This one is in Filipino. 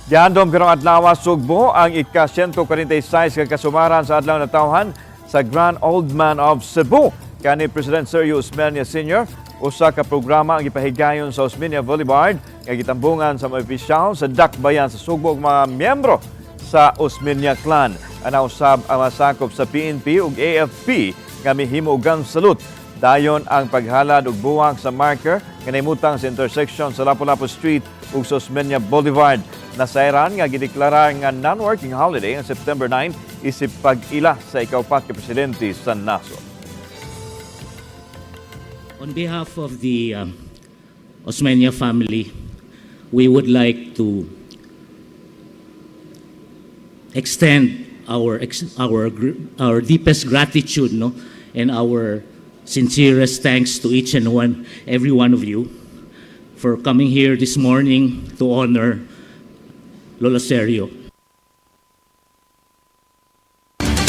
Gihandum karong adlawa Sugbo ang Ika-146 ka kasumaran sa adlaw natawhan sa Grand Old Man of Cebu. Kanhi President Sergio Osmeña Sr. Usa ka programa ang ipahigayon sa Osmeña Boulevard nga gitambungan sa mga opisyal sa dakbayan sa Sugbo ug mga miyembro sa Osmeña Clan. Ana usab ang masakop sa PNP ug AFP nga mihimo og salute. Dayon ang paghalad og buwak sa marker nga nahimutang sa intersection sa Lapu-Lapu Street ug sa Osmeña Boulevard. Nasayran nga gideklaran nga non-working holiday ang September 9 isip pag-ila sa ikaupat ka presidente sa nasod. On behalf of the Osmeña family, we would like to extend our deepest gratitude, and our sincerest thanks to each and every one of you for coming here this morning to honor Lola Sergio.